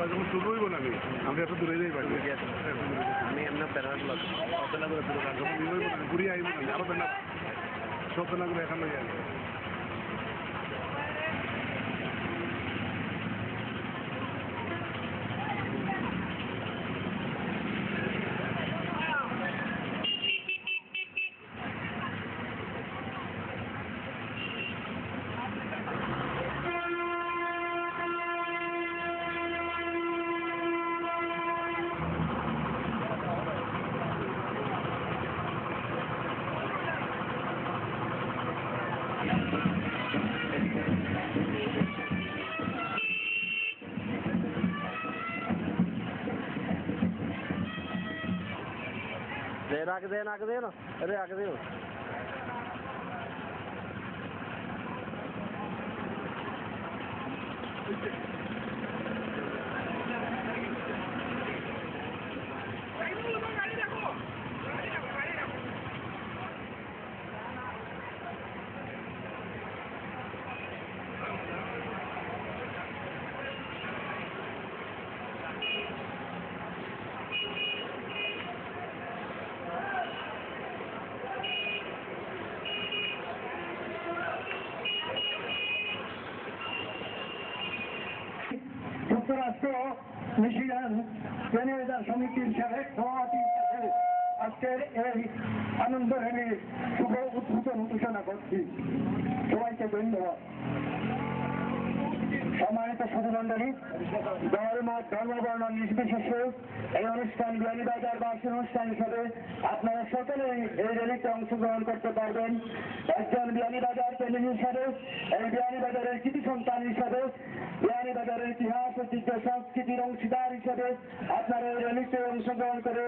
যখন শুরু হইব না আমি এত দূরে যাই পারি আমি এমন প্যারা করে যখন হইব না ঘুরিয়ে আইব না আরো না সব না করে এখানে যাই रख दे ना अरे रख दे যুক্তরাষ্ট্র মিশিগান ম্যানেজার সমিতির সাবেক সভাপতি হিসেবে আজকের এই আনন্দ র্যালির শুভ উদ্বোধন ঘোষণা করছি। সবাইকে ধন্যবাদ। সম্মানিত সুধীমণ্ডলী, ধর্মবর্ণ নির্বিশেষে এই অনুষ্ঠান বিয়ানীবাজার বার্ষিক অনুষ্ঠান হিসেবে আপনারা সকলেই এই র্যালিতে অংশগ্রহণ করতে পারবেন। একজন বিয়ানীবাজার প্রেমী হিসাবে, এই বিয়ানীবাজারের কৃতি সন্তান হিসাবে, বিয়ানীবাজারের ইতিহাস ঐতিহ্য সংস্কৃতির অংশীদার হিসেবে আপনারা এই র্যালিতে অংশগ্রহণ করে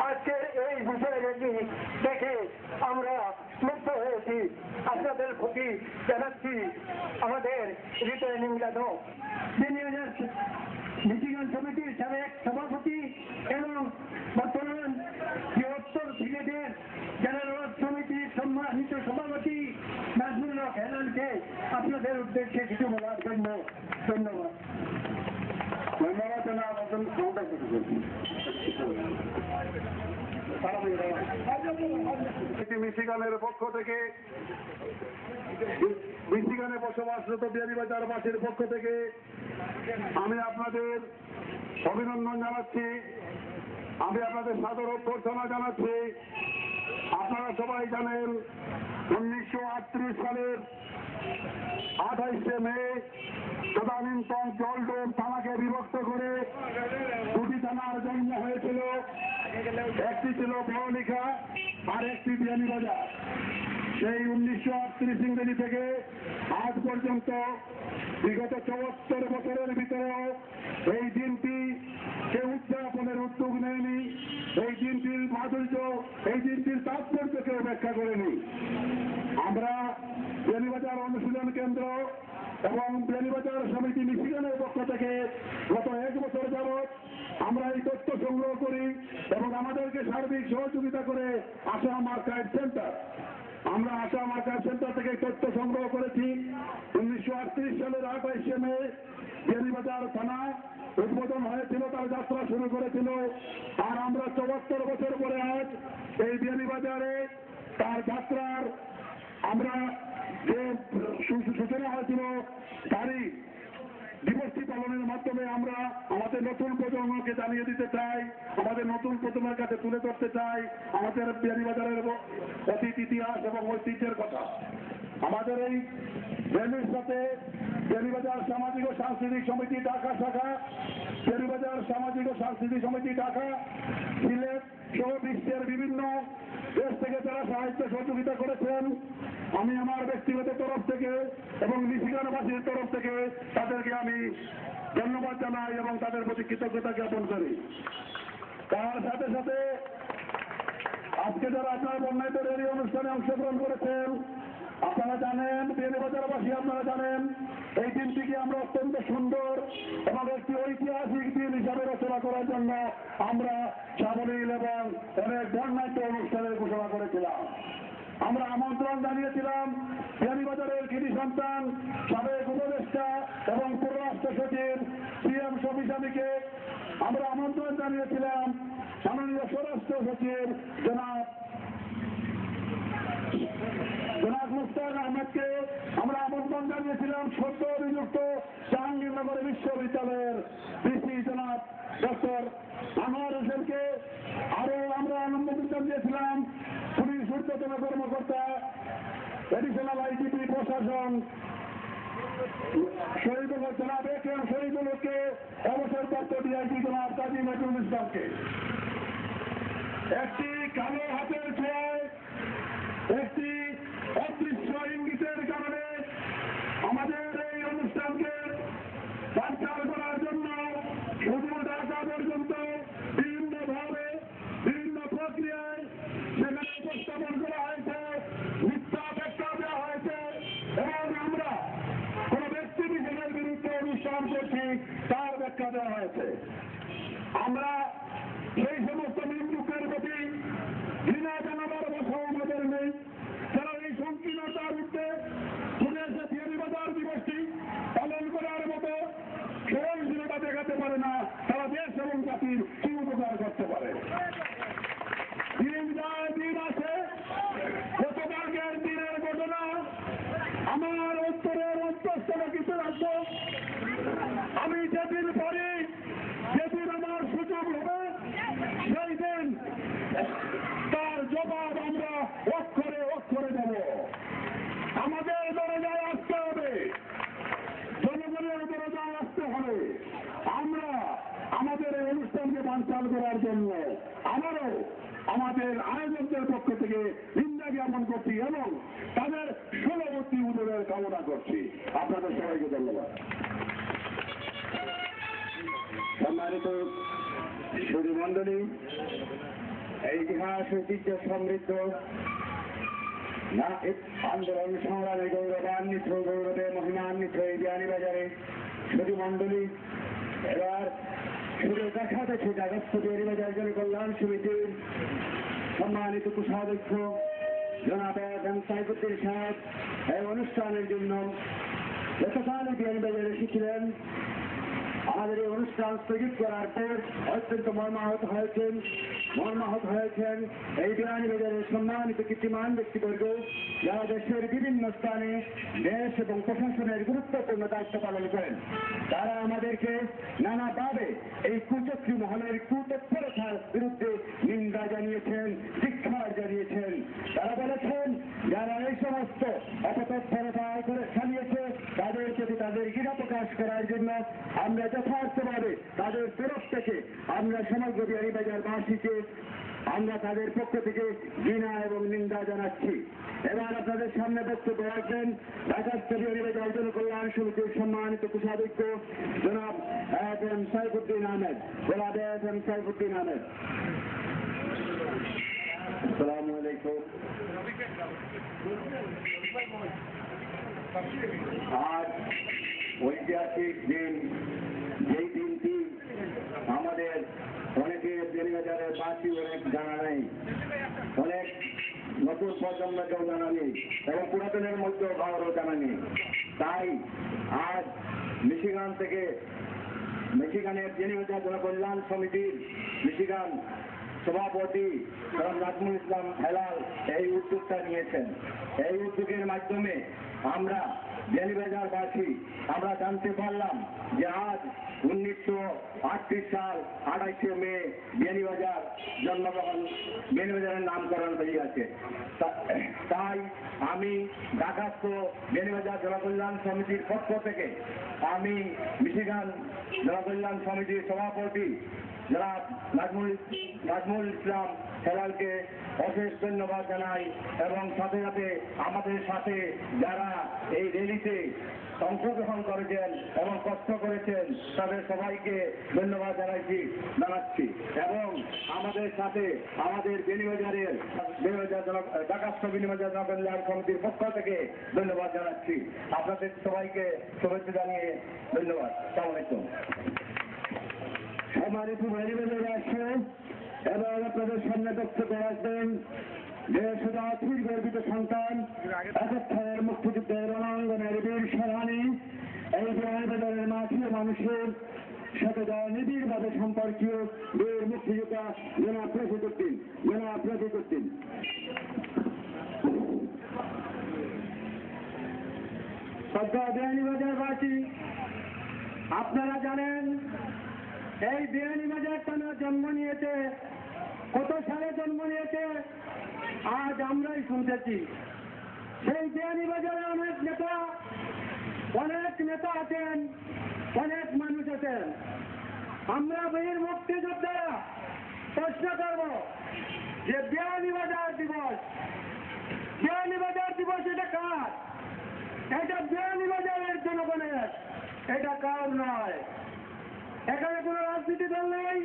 আজকের এই বিজয় র্যালি দেখে আমরা মুগ্ধ হয়েছি। আপনাদের প্রতি জানাচ্ছি আমাদের হৃদয় নিবেদন। মিশিগান সমিতির সাবেক সভাপতি এবং বর্তমান বৃহত্তর সিলেটের জেনারেল সমিতির সম্মানিত সভাপতি নাজমুল হক হেলালকে আপনাদের উদ্দেশ্যে কিছু বলার জন্য ধন্যবাদ। মিশিগানের পক্ষ থেকে, মিশিগানে বসবাসরত বিয়ানীবাজারবাসীর পক্ষ থেকে আমি আপনাদের অভিনন্দন জানাচ্ছি, আমি আপনাদের সাদর অভ্যর্থনা জানাচ্ছি। আপনারা সবাই জানেন 1938 সালের 28শে মে তদানীন্তন জলডোব থানাকে বিভক্ত করে দুটি থানার জন্ম হয়েছিল। একটি ছিল বড়লিখা আর একটি বিয়ানীবাজার। সেই 1938 ইংরেজি থেকে আজ পর্যন্ত বিগত 74 বছরের ভিতরেও এই দিনটি কেউ উদযাপনের উদ্যোগ নেয়নি। মাধুর্য, এই দিনটির তাৎপর্য কেউ ব্যাখ্যা করেনি। আমরা বিয়ানীবাজার অনুশীলন কেন্দ্র এবং বিয়ানীবাজার সমিতি মিশিগানের পক্ষ থেকে গত 1 বছর যাবৎ আমরা এই তথ্য সংগ্রহ করি এবং আমাদেরকে সার্বিক সহযোগিতা করে আসাম আর্কাইভ সেন্টার, আমরা আসাম আর্কাইভ সেন্টার থেকে তথ্য সংগ্রহ করেছি। 1938 সালের 28শে মে বিয়ানীবাজার থানা উদ্বোধন হয়েছিল, তার যাত্রা শুরু করেছিল। আর আমরা 74 বছর পরে আজ এই বিয়ানীবাজারে তার যাত্রার আমরা যে সূচনা হয়েছিল তারই দিবসটি পালনের মাধ্যমে আমরা আমাদের নতুন প্রজন্মকে জানিয়ে দিতে চাই, আমাদের নতুন প্রজন্মের কাছে তুলে ধরতে চাই আমাদের বিয়ানীবাজারের অতীত ইতিহাস এবং ঐতিহ্যের কথা। আমাদের এই র্যালির সাথে বিয়ানীবাজার সামাজিক ও সাংস্কৃতিক সমিতি ঢাকা শাখা, বিয়ানীবাজার সামাজিক ও সাংস্কৃতিক সমিতি ঢাকা, সিলেট সহ বিশ্বের বিভিন্ন দেশ থেকে যারা সাহায্য সহযোগিতা করেছেন, আমি আমার ব্যক্তিগত তরফ থেকে এবং মিশিগানবাসীর তরফ থেকে তাদেরকে আমি ধন্যবাদ জানাই এবং তাদের প্রতি কৃতজ্ঞতা জ্ঞাপন করি। তার সাথে সাথে আজকে যারা আপনার বন্যায়িত র্যালি অনুষ্ঠানে অংশগ্রহণ করেছেন, আপনারা জানেন, বিয়ানীবাজারবাসী আপনারা জানেন, এই দিনটিকে আমরা অত্যন্ত সুন্দর এবং একটি ঐতিহাসিক দিন হিসাবে রচনা করার জন্য আমরা সাবলীল এবং অনেক বর্ণাঢ্য অনুষ্ঠানের ঘোষণা করেছিলাম। আমরা আমন্ত্রণ জানিয়েছিলাম বিয়ানীবাজারের কৃতি সন্তান, সাবেক উপদেষ্টা এবং পররাষ্ট্র সচিব সিএম শফিক আলীকে আমরা আমন্ত্রণ জানিয়েছিলাম, মাননীয় স্বরাষ্ট্র সচিব জনাব মুস্তাক আহমেদকে আমরা আমন্ত্রণ জানিয়েছিলাম, সদ্য নিযুক্ত জাহাঙ্গীরনগর বিশ্ববিদ্যালয়ের ভিসি জনাব ডক্টর আনোয়ার হোসেনকে, আরো আমরা আমন্ত্রণ জানিয়েছিলাম পুলিশ ঊর্ধ্বতন কর্মকর্তা, এডিশনাল আইজিপি প্রশাসন শহীদুল জনাব একেএম শহীদুল হককে, অবসরপ্রাপ্ত ডিআইজি জনাব কাজী নজরুল ইসলামকে। একটি কালো হাতের ছোঁয়ায়, একটি অদৃশ্য ইঙ্গিতের কারণে আমাদের এই অনুষ্ঠানকে বানচাল করার জন্য শুধু ঢাকা পর্যন্ত বিভিন্নভাবে বিভিন্ন প্রক্রিয়ায় সেখানে উপস্থাপন করা হয়েছে, মিথ্যা ব্যাখ্যা দেওয়া হয়েছে এবং আমরা কোন ব্যক্তি বিশেষের বিরুদ্ধে অনুষ্ঠান করছি তার ব্যাখ্যা দেওয়া হয়েছে। আমরা সেই সমস্ত নিন্দুকের প্রতি ঘৃণা জানাবার ভাষা আমাদের নেই, যারা এই সংকীর্ণতার ঊর্ধ্বে চলে এসে বিয়ানীবাজার দিবসটি পালন করার মতো সহনশীলতা দেখাতে পারে না, তারা দেশ এবং জাতির কি উপকার করতে পারে। দিন যায় দিন আসে, গতকালকের দিনের ঘটনা আমার উত্তরের অন্তঃস্থলে কিছু রাখবো। আমি যেদিন পারি, যেদিন আমার সুযোগ হবে, সেই দিন তার জবাব আমরা অক্ষরে অক্ষরে দেব। আমাদের দরজায় আসতে হবে, জনগণের দরজায় আসতে হবে। আমরা আমাদের এই অনুষ্ঠানকে বানচাল করার জন্য আবারও আমাদের আয়োজকদের পক্ষ থেকে নিন্দা জ্ঞাপন করছি এবং তাদের সুলভবর্তী উদ্যোগের কামনা করছি। আপনাদের সবাইকে ধন্যবাদ। সম্মানিত সুধীমণ্ডলী, এই ইতিহাস ঐতিহ্য সমৃদ্ধ আন্দোলন সংগ্রামে গৌরবান্বিত, গৌরবে মহিমান্বিত এই বিয়ানীবাজারে সুধীমণ্ডলী, এবার শুরু দেখা যাচ্ছে আগস্ট বিয়ানীবাজার জনকল্যাণ সমিতির সম্মানিত কোষাধ্যক্ষ জনাব এম সাইফুদ্দিন সাহেব এই অনুষ্ঠানের জন্য গতকাল বিয়ানীবাজারে এসেছিলেন। আমাদের এই অনুষ্ঠান স্থগিত করার পর অত্যন্ত মর্মাহত হয়েছেন এই বিয়ানীবাজারের সম্মানিত কীর্তিমান ব্যক্তিবর্গ, যারা দেশের বিভিন্ন স্থানে দেশ এবং প্রশাসনের গুরুত্বপূর্ণ দায়িত্ব পালন করেন। তারা আমাদেরকে নানাভাবে এই কুচক্রী মহলের কুতৎপরতার বিরুদ্ধে নিন্দা জানিয়েছেন, ধিক্কার জানিয়েছেন। তারা বলেছেন যারা এই সমস্ত অপতৎপরতা চালিয়েছে তাদের প্রতি তাদের ঘৃণা প্রকাশ করার জন্য আমরা যথার্থভাবে তাদের তরফ থেকে আমরা সমগ্র বিয়ানীবাজারবাসীকে আমরা তাদের পক্ষ থেকে ঘৃণা এবং নিন্দা জানাচ্ছি। এবার আপনাদের সামনে বক্তব্য রাখবেন ঢাকাস্থ বিয়ানীবাজার জনকল্যাণ সমিতির সম্মানিত কোষাধ্যক্ষ জনাব এম সাইফুদ্দিন আহমেদ। জনাব এম সাইফুদ্দিন আহমেদ। আজ ঐতিহাসিক দিন, যেই দিনটি আমাদের অনেকে বেনিবাজারের বাসী অনেক জানা নেই, অনেক নতুন প্রজন্মকেও জানা নেই এবং পুরাতনের মধ্যেও কারো জানা নেই। তাই আজ মিশিগানের বেনিবাজার জনকল্যাণ সমিতির মিশিগান সভাপতি নাজমুল ইসলাম হেলাল এই উদ্যোগটা নিয়েছেন। এই উদ্যোগের মাধ্যমে আমরা বেনিবাজারবাসী আমরা জানতে পারলাম যে আজ 1938 সাল 28শে মে বেনিবাজারের নামকরণ হয়ে গেছে। তাই আমি ঢাকাস্থ বেনিবাজার জনকল্যাণ সমিতির পক্ষ থেকে আমি মিশিগান জনকল্যাণ সমিতির সভাপতি জনাব নাজমুল ইসলাম হেলালকে অশেষ ধন্যবাদ জানাই এবং সাথে সাথে আমাদের সাথে যারা এই র্যালিতে অংশগ্রহণ করেছেন এবং কষ্ট করেছেন তাদের সবাইকে ধন্যবাদ জানাচ্ছি এবং আমাদের সাথে আমাদের ঢাকাস্থ বেনিবাজার জনকল্যাণ সমিতির পক্ষ থেকে ধন্যবাদ জানাচ্ছি। আপনাদের সবাইকে শুভেচ্ছা জানিয়ে ধন্যবাদ। আসসালামু আলাইকুম। সম্মানিত বেনিবাজার আসছে এবং আপনাদের সামনে বক্তব্য রাখবেন দেশজাতির গর্বিত সন্তান একাত্তরের মুক্তিযুদ্ধের রণাঙ্গনের বীর সেনানী এই বেনিবাজারের মাটির মানুষের সাথে নিবিড়ভাবে সম্পর্কীয় বীর মুক্তিযোদ্ধা জনাব রফিক উদ্দিন। বেনিবাজারবাসী, আপনারা জানেন এই বেনিবাজার টানা জন্ম নিয়েছে, কত সালে জন্ম নিয়েছে আজ আমরাই শুনতেছি। সেই বেনিবাজারে অনেক নেতা আছেন, অনেক মানুষ আছেন। আমরা বীর মুক্তিযোদ্ধারা প্রশ্ন করব যে বেনিবাজার দিবস এটা কার? এটা বেনিবাজারের জনগণের, এটা কার নয়। এখানে কোন রাজনীতি দল নেই,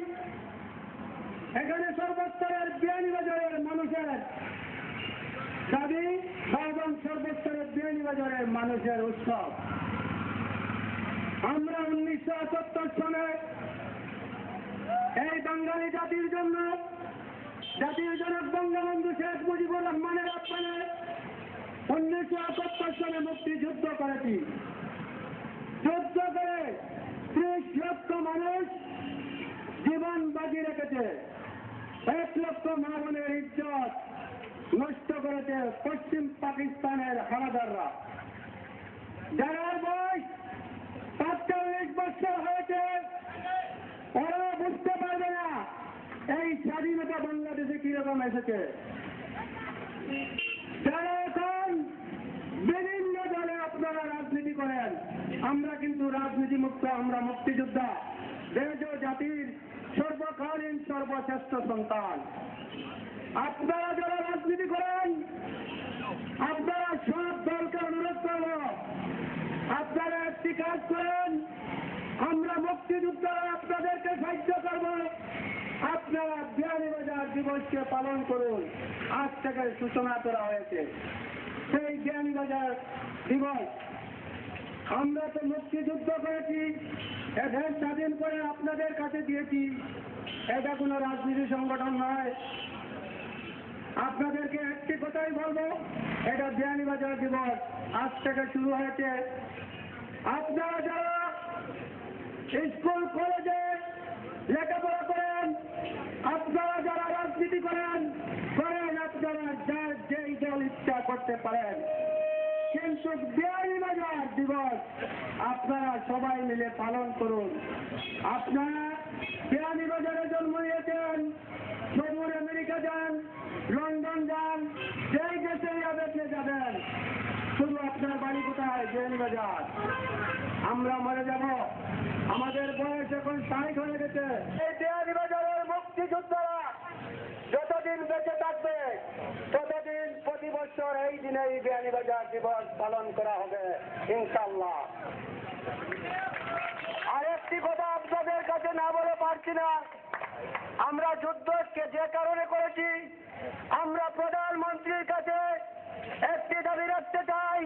এখানে সর্বস্তরের বেনিবাজারের মানুষের দাবি এবং সর্বস্তরের বেনিবাজারের মানুষের উৎসব। আমরা 1971 সনে এই বাঙালি জাতির জন্য জাতির জনক বঙ্গবন্ধু শেখ মুজিবুর রহমানের আহ্বানে 1971 সনে মুক্তিযুদ্ধ করেছি। যুদ্ধ করে 30 লক্ষ মানুষ জীবন বাজি রেখেছে, 1 লক্ষ মা বোনের ইজ্জত নষ্ট করেছে পশ্চিম পাকিস্তানের হানাদাররা। যারা বয়স 45 বছর হয়েছে ওরা বুঝতে পারবে না এই স্বাধীনতা বাংলাদেশে কিরকম এসেছে। যারা এখন বিভিন্ন দলে আপনারা রাজনীতি করেন, আমরা কিন্তু রাজনীতি মুক্ত, আমরা মুক্তিযোদ্ধা, দেশ ও জাতির সর্বকালীন সর্বশ্রেষ্ঠ সন্তান। আপনারা যারা রাজনীতি করেন, আপনারা সব দলকে অনুরোধ করব, আপনারা একটি কাজ করেন, আমরা মুক্তিযোদ্ধারা আপনাদেরকে সাহায্য করব। আপনারা বেনিবাজার দিবসকে পালন করুন। আজ থেকে সূচনা করা হয়েছে সেই বেনিবাজার দিবস। আমরা তো মুক্তিযুদ্ধ করেছি, দেশ স্বাধীন করে আপনাদের কাছে দিয়েছি, এটা কোনো রাজনীতি সংগঠন নয়। আপনাদেরকে একটি কথাই বলবো, এটা বেনিবাজার দিবস আজ থেকে শুরু হয়েছে। আপনারা যারা স্কুল কলেজে লেখাপড়া করেন, আপনারা যারা রাজনীতি করেন, আপনারা যার যেই দল ইচ্ছা করতে পারেন, কিন্তু বেনিবাজার দিবস আপনারা সবাই মিলে পালন করুন। আপনারা বেনিবাজারে জন্ম নিয়েছেন, সবুর আমেরিকা যান, লন্ডন যান, যেই দেশে যাবেন, শুধু আপনার বাড়ি কোথায়? বেনিবাজার। আমরা মরে যাব, আমাদের বয়স এখন 60 হয়ে গেছে। এই বেনিবাজারের মুক্তিযোদ্ধারা যতদিন বেঁচে থাকবে ততদিন প্রতি বছর এই দিনেই বেনিবাজার দিবস পালন করা হবে ইনশাআল্লাহ। আরেকটি কথা আপনাদের কাছে না বলে পারছি না, আমরা যুদ্ধকে যে কারণে করেছি, আমরা প্রধানমন্ত্রীর কাছে একটি দাবি রাখতে চাই।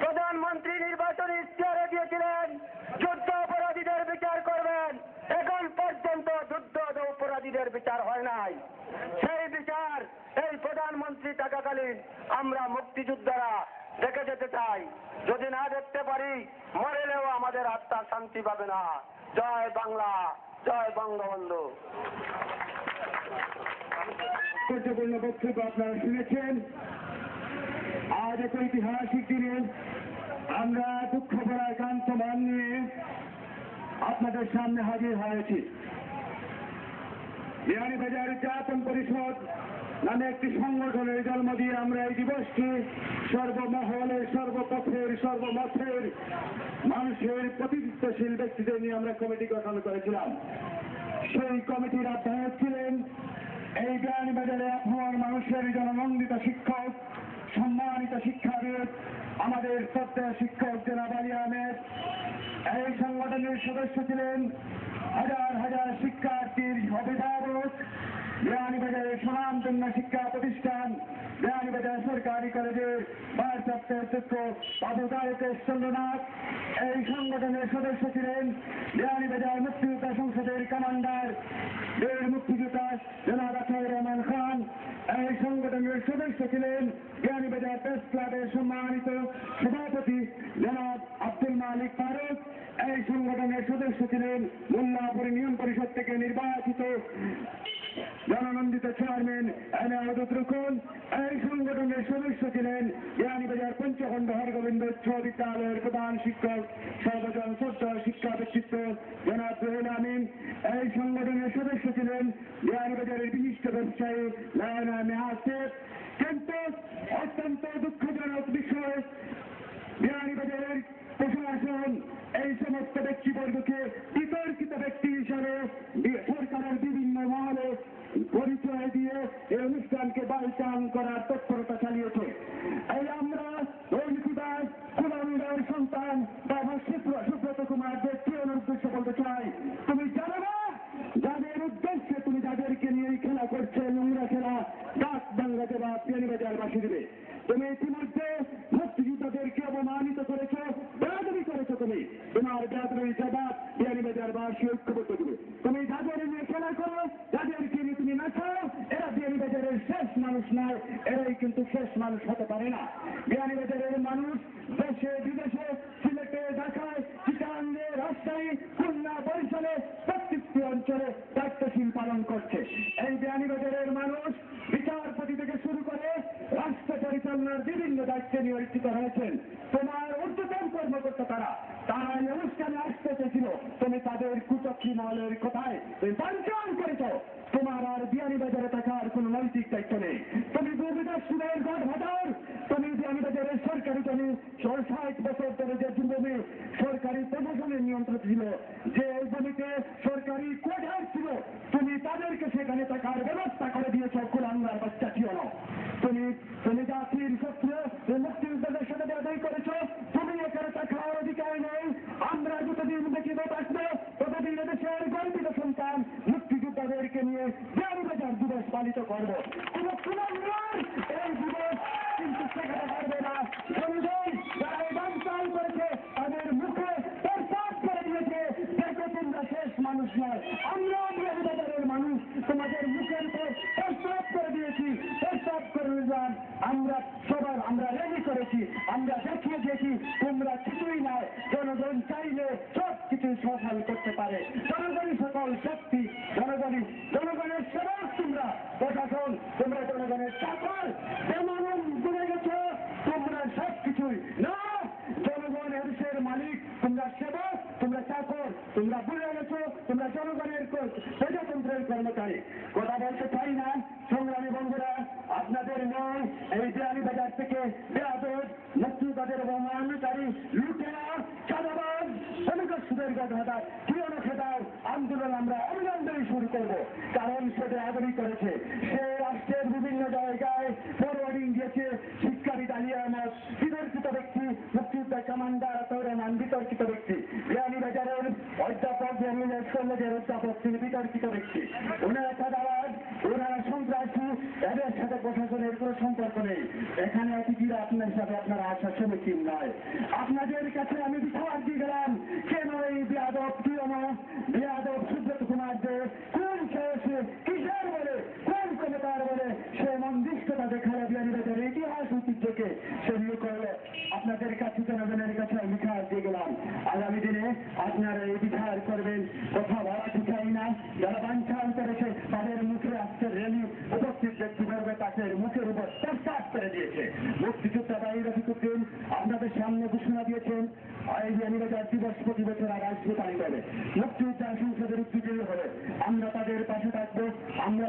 প্রধানমন্ত্রী নির্বাচনী ইশতেহারে দিয়েছিলেন যুদ্ধ অপরাধীদের বিচার করবেন, এখন পর্যন্ত যুদ্ধ অপরাধীদের বিচার হয় নাই। সেই বিচার এই প্রধানমন্ত্রী থাকাকালীন আমরা মুক্তিযোদ্ধারা দেখে যেতে চাই। যদি না দেখতে পারি, মরেলেও আমাদের আত্মা শান্তি পাবে না। জয় বাংলা, জয় বঙ্গবন্ধু। গুরুত্বপূর্ণ বক্তব্য আপনারা শুনেছেন। আজ এক ঐতিহাসিক দিনে আমরা দুঃখ ভরা একান্ত মন নিয়ে আপনাদের সামনে হাজির হয়েছি। বিয়ানীবাজার জাতীয় পরিষদ নামে একটি সংগঠনের জন্ম দিয়ে আমরা এই দিবসটি সর্বমহলের, সর্বপথের, সর্বমতের মানুষের প্রতিনিধিত্বশীল ব্যক্তিদের নিয়ে আমরা কমিটি গঠন করেছিলাম। সেই কমিটির আহ্বায়ক ছিলেন এই বিয়ানীবাজারে আপনার মানুষের জননন্দিত শিক্ষক, সম্মানিত শিক্ষাবিদ, আমাদের শ্রদ্ধেয় শিক্ষক জনাব আলী আহমেদ। এই সংগঠনের সদস্য ছিলেন হাজার হাজার শিক্ষার্থীর অভিভাবক, বিয়ানীবাজারের সুনামধন্য শিক্ষা প্রতিষ্ঠান বিয়ানীবাজার সরকারি কলেজের ভারপ্রাপ্ত অধ্যক্ষ বাবু গায়কেশ চন্দ্রনাথ। এই সংগঠনের সদস্য ছিলেন বিয়ানীবাজার মুক্তিযোদ্ধা সংসদের কমান্ডার বীর মুক্তিযোদ্ধা জনাব আতাউর রহমান খান। এই সংগঠনের সদস্য ছিলেন বিয়ানীবাজার প্রেস ক্লাবের সম্মানিত সভাপতি জনাব আব্দুল মালিক ফারুক। এই সংগঠনের সদস্য ছিলেন মোল্লাপুর ইউনিয়ন পরিষদ থেকে নির্বাচিত জননন্দিত চেয়ারম্যান এনায়েত রুকুন। এই সংগঠনের সদস্য ছিলেন বিয়ানীবাজার পঞ্চখণ্ড হরগোবিন্দ উচ্চ বিদ্যালয়ের প্রধান শিক্ষক সর্বজন শ্রদ্ধেয় শিক্ষা ব্যক্তিত্ব জনাব জহুল আমিন। এই সংগঠনের সদস্য ছিলেন বিয়ানীবাজারের বিশিষ্ট ব্যবসায়ী লায়না মেহাসেব। কিন্তু অত্যন্ত দুঃখজনক বিষয়, বিয়ানীবাজারের প্রশাসন এই সমস্ত ব্যক্তিবর্গকে বিতর্কিত ব্যক্তি হিসাবে সরকারের বিভিন্ন মহলে পরিচয় দিয়ে এই অনুষ্ঠানকে বালচাল করার তৎপরতা চালিয়েছে। এই আমরা ঐতিদাস কুলাঙ্গার সন্তান বাবা সুব্রত কুমার দেবকে উদ্দেশ্য বলতে চাই, তুমি জানো না যাদের উদ্দেশ্যে তুমি যাদেরকে নিয়ে খেলা করছে, নোংরা খেলা, ডাক বাংলা জবাব বিয়ানীবাজারবাসী দেবে। তুমি ইতিমধ্যে মুক্তিযোদ্ধাদেরকে অপমানিত করেছ, বেয়াদবি করেছ। তুমি তোমার বেয়াদবির জবাব বিয়ানীবাজারবাসী ঐক্যবদ্ধ দেবে। তুমি যাদের নিয়ে খেলা করো, যাদেরকে নিয়ে তুমি নাচাও, এরা বিয়ানীবাজারের শেষ মানুষ নয়, এরাই কিন্তু শেষ মানুষ হতে পারে না। বিয়ানীবাজারের মানুষ দেশে বিদেশে, সিলেটে, ঢাকায়, চিটাগাঙ্গে, রাজশাহী, খুলনা, বরিশালে প্রত্যেকটি অঞ্চলে দায়িত্বশীল পালন করছে। এই বিয়ানীবাজারের মানুষ বিচারপতি থেকে শুরু করে রাষ্ট্র পরিচালনার বিভিন্ন দায়িত্বে নিয়োজিত হয়েছেন। তোমার ঊর্ধ্বতন কর্মকর্তা তারা এই অনুষ্ঠানে আসতে চেয়েছিল, তুমি তাদের কুচক্রী মহলের কথায় বাঞ্ছন করেছ। তোমার আর বিয়ানীবাজারে থাকার কোন নৈতিক দায়িত্ব নেই। তুমি দুর্বিধার সুদের গডফাদার। তুমি বিয়ানীবাজারের সরকারি জমি 60 বছর ধরে যে জমি সরকারি প্রশাসনের নিয়ন্ত্রণ ছিল, যে জমিতে সরকারি কোয়ার্টার ছিল, তুমি তাদেরকে সেখানে থাকার ব্যবস্থা করে দিয়েছ। কুলাঙ্গার বাচ্চা ছিল না। তুমি জাতির শত্রু, মুক্তিযোদ্ধাদের সাথে বেয়াদবি করেছ। তুমি এখানে থাকার অধিকার নেই। আমরা যতদিন দেখিতে থাকবো ততদিন এদেশের গর্বিত সন্তান মুক্তিযোদ্ধাদেরকে নিয়ে বিয়ানীবাজার দিবস পালিত করব। কোন কুলাঙ্গার এই দিবস কিন্তু শেখাতে পারবে না। জনগণ যারা এই বাঞ্চাল করেছে তাদের মুখে প্রস্তাব করে দিয়েছে, দেখো তোমরা শেষ মানুষ নয়। আমরা বিয়ানীবাজারের মানুষ তোমাদের মুখের উপর প্রস্তাব করে দিয়েছি, প্রস্তাব করে দিলাম। আমরা রেডি করেছি, আমরা দেখিয়ে দিয়েছি তোমরা কিছুই নয়। জনগণ চাইলে সব কিছু সফল করতে পারে। জনগণই সকল শক্তি, জনগণের সেবক তোমরা। প্রশাসন তোমরা জনগণের চাকর, যেমন বুঝে গেছ তোমরা সব কিছুই না। জনগণ এদেশের মালিক, তোমরা সেবক, তোমরা চাকর, তোমরা বুঝে গেছো তোমরা জনগণের প্রজাতন্ত্রের কর্মচারী। কথা বলতে চাই না সংগ্রামী বন্ধুরা, আপনাদের নয় এই বিয়ানীবাজার থেকে বেয়াদব, মুক্তিযোদ্ধাদের অবমানকারী, লুটেরা, চাঁদাবাজ, শ্রমিকের সুদের গডফাদার কিরণ খেদাও আন্দোলন আমরা অবিলম্বেই শুরু করব। কারণ সে বেয়াদবি করেছে, সে রাষ্ট্রের বিভিন্ন জায়গায় ফরওয়ার্ডিং দিয়েছে। শিক্ষাবিদ আলী আহমদ বিতর্কিত ব্যক্তি, মুক্তিযোদ্ধা কমান্ডার আতাউর রহমান বিতর্কিত ব্যক্তি, বিয়ানীবাজারের অধ্যাপক কলেজের অধ্যাপক তিনি বিতর্কিত ব্যক্তি। ওনারা চাঁদাবাজ, ওনারা সন্ত্রাসী, এদের সাথে প্রশাসনের কোনো সম্পর্ক নেই। এখানে অতিথিরা আপনার সাথে আপনারা আসার সমীচীন নয়। আপনাদের কাছে আপনাদের কাছে জনগণের কাছে বিচার দিয়ে গেলাম। আগামী দিনে আপনারা এই বিচার করবেন। কথা বাড়াতে চাই না, যারা বাঞ্ছাল করেছে তাদের মুখে আজকের র্যালি উপস্থিত ব্যক্তিবর্গ তাদের মুখের উপর প্রস্তাব করে দিয়েছে। মুক্তিযোদ্ধা ভাই রফিকুদ্দিন আপনাদের সামনে ঘোষণা দিয়েছেন এই বিয়ানীবাজার দিবস প্রতি বছর আর আসবে পালিত হবে। মুক্তিযোদ্ধা সংসদের উদ্যোগী হলে আমরা তাদের পাশে থাকবো। আমরা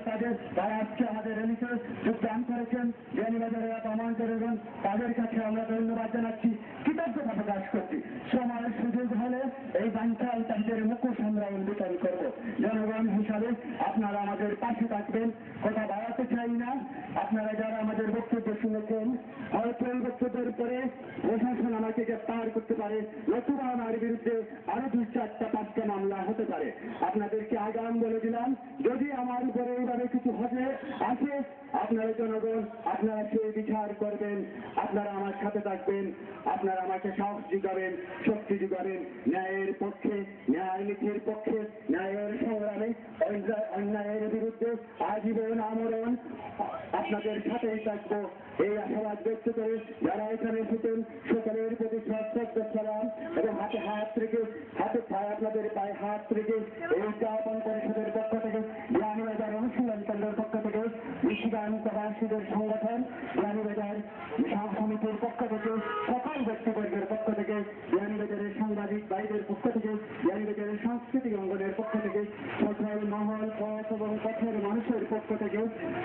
তারা আজকে আমাদের র্যালিতে যোগদান করেছেন। বিয়ানীবাজারের আপামর জনগণ তাদের কাছে আমরা ধন্যবাদ জানাচ্ছি, কৃতজ্ঞতা প্রকাশ করছি। সময়ের সুযোগ হলে এই বাঞ্ছাল তাদের মুখোশ আমরা উন্মোচন করব। জনগণ হিসাবে আপনারা আমাদের পাশে থাকবেন। কথা বাড়াতে চাই না, আপনারা যারা আমাদের বক্তব্য শুনেছেন হয়তো এই বক্তব্যের পরে প্রশাসন আমাকে গ্রেপ্তার করতে পারে, নতুবা আমার বিরুদ্ধে আরো 2-4-5টা মামলা হতে পারে। আপনাদেরকে আগাম বলে দিলাম, যদি আমার উপরে এইভাবে কিছু আসে আপনারা জনগণ আপনারা সেই বিচার করবেন। আপনারা আমার সাথে থাকবেন, আপনারা আমাকে সাহস যোগাবেন, শক্তি যোগাবেন। ন্যায়ের পক্ষে, ন্যায় নীতির পক্ষে, ন্যায়ের সংগ্রামে, অন্যায়ের বিরুদ্ধে আজীবন আমরণ আপনাদের সাথেই থাকবো। এই আশাবাদ ব্যক্ত করে যারা এখানে এসেছেন সকলের প্রতি শ্রদ্ধা সালাম এবং হাতে হাত রেখে আপনাদের পায়ে হাত রেখে এই উদযাপন পরিষদের পক্ষ থেকে, বিয়ানীবাজার অনুশীলন কেন্দ্রের পক্ষ থেকে, মিশিগান প্রবাসীদের সংগঠন, বিয়ানীবাজার সমিতির পক্ষ থেকে, সকল ব্যক্তিবর্গের পক্ষ থেকে, বিয়ানীবাজারের সাংবাদিক ভাইদের পক্ষ থেকে, বিয়ানীবাজারের সাংস্কৃতিক অঙ্গনের পক্ষ থেকে, সকল মহল পথ এবং পথের মানুষের পক্ষ থেকে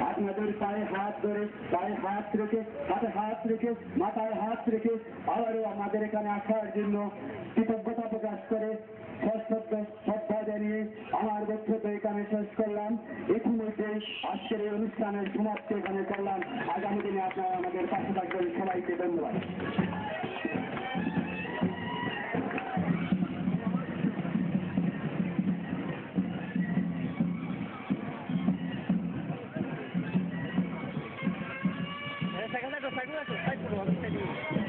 আপনাদের পায়ে হাত ধরে, পায়ে হাত রেখে, হাতে হাত রেখে, মাথায় হাত রেখে আবারও আমাদের এখানে আসার জন্য কৃতজ্ঞতা প্রকাশ করে শ্রদ্ধা জানিয়ে আমার বক্তব্য এখানে শেষ করলাম। ইতিমধ্যে আজকের এই অনুষ্ঠানের সমাপ্তি এখানে করলাম। আগামী দিনে আপনারা আমাদের পাশে থাকবেন। সবাইকে ধন্যবাদ। Cycle cycle